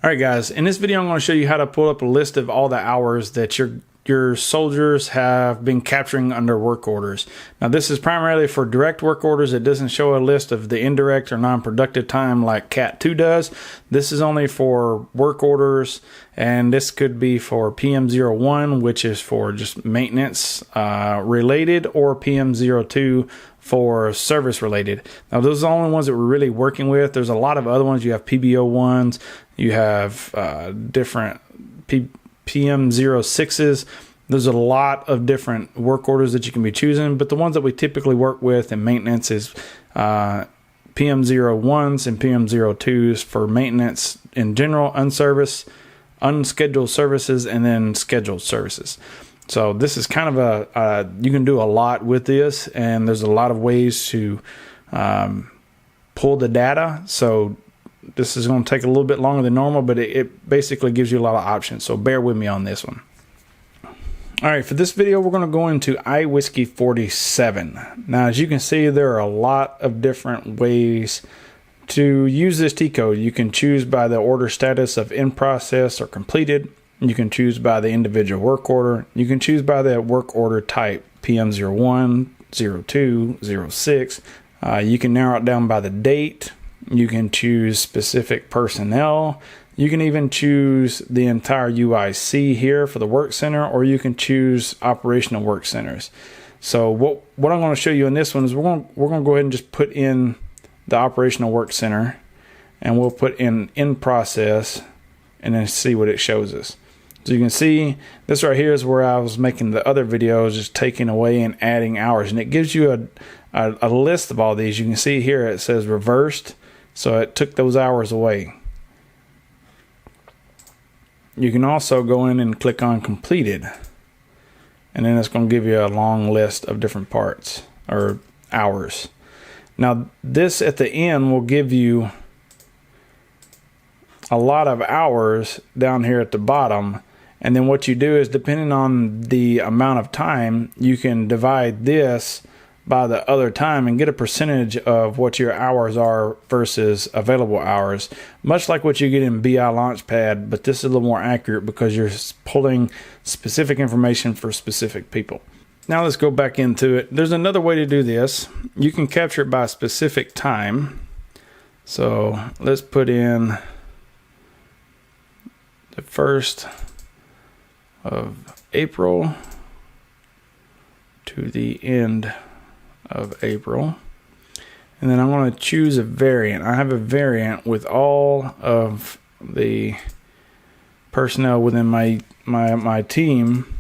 Alright guys, in this video I'm going to show you how to pull up a list of all the hours that your soldiers have been capturing under work orders. Now this is primarily for direct work orders. It doesn't show a list of the indirect or non-productive time like Cat 2 does. This is only for work orders, and this could be for PM01, which is for just maintenance related, or PM02 for service related. Now those are the only ones that we're really working with. There's a lot of other ones. You have PBO1s, you have different PM06s. There's a lot of different work orders that you can be choosing, but the ones that we typically work with in maintenance is PM01s and PM02s for maintenance in general, unscheduled services, and then scheduled services. So this is kind of you can do a lot with this, and there's a lot of ways to pull the data. So this is going to take a little bit longer than normal, but it basically gives you a lot of options. So bear with me on this one. All right, for this video, we're going to go into iWhiskey 47. Now, as you can see, there are a lot of different ways to use this T code. You can choose by the order status of in process or completed. You can choose by the individual work order. You can choose by the work order type, PM01, 02, 06. You can narrow it down by the date. You can choose specific personnel. You can even choose the entire UIC here for the work center, or you can choose operational work centers. So what I'm going to show you in this one is we're going to go ahead and just put in the operational work center, and we'll put in process, and then see what it shows us. So you can see this right here is where I was making the other videos, just taking away and adding hours, and it gives you a list of all these. You can see here it says reversed, so it took those hours away. You can also go in and click on completed, and then it's going to give you a long list of different parts or hours. Now this at the end will give you a lot of hours down here at the bottom, and then what you do is, depending on the amount of time, you can divide this by the other time and get a percentage of what your hours are versus available hours, much like what you get in BI Launchpad, but this is a little more accurate because you're pulling specific information for specific people. Now let's go back into it. There's another way to do this. You can capture it by specific time. So let's put in the 1st of April to the end of April, and then I'm going to choose a variant. I have a variant with all of the personnel within my team.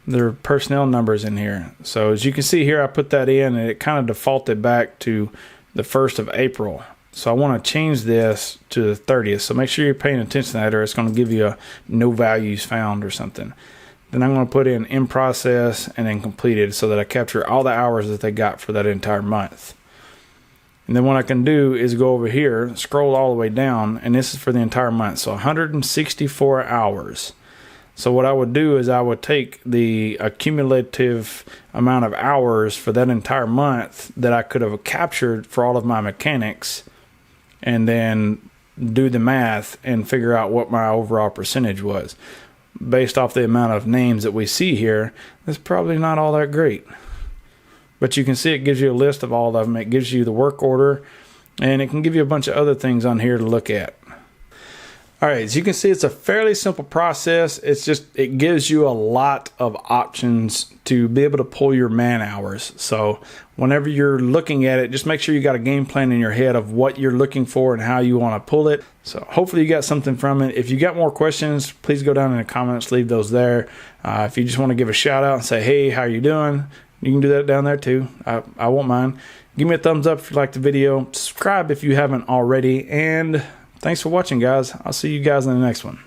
There are personnel numbers in here. So as you can see here, I put that in, and it kind of defaulted back to the 1st of April. So I want to change this to the 30th. So make sure you're paying attention to that, or it's going to give you a no values found or something. Then I'm going to put in process and then completed, so that I capture all the hours that they got for that entire month. And then what I can do is go over here, scroll all the way down, and this is for the entire month. So 164 hours. So what I would do is I would take the accumulative amount of hours for that entire month that I could have captured for all of my mechanics, and then do the math and figure out what my overall percentage was. Based off the amount of names that we see here, that's probably not all that great. But you can see it gives you a list of all of them. It gives you the work order, and it can give you a bunch of other things on here to look at. All right, as you can see, it's a fairly simple process. It gives you a lot of options to be able to pull your man hours. So whenever you're looking at it, just make sure you got a game plan in your head of what you're looking for and how you want to pull it. So hopefully you got something from it. If you got more questions, please go down in the comments, leave those there. If you just want to give a shout out and say, hey, how you doing? You can do that down there too. I won't mind. Give me a thumbs up if you liked the video. Subscribe if you haven't already. And thanks for watching, guys. I'll see you guys in the next one.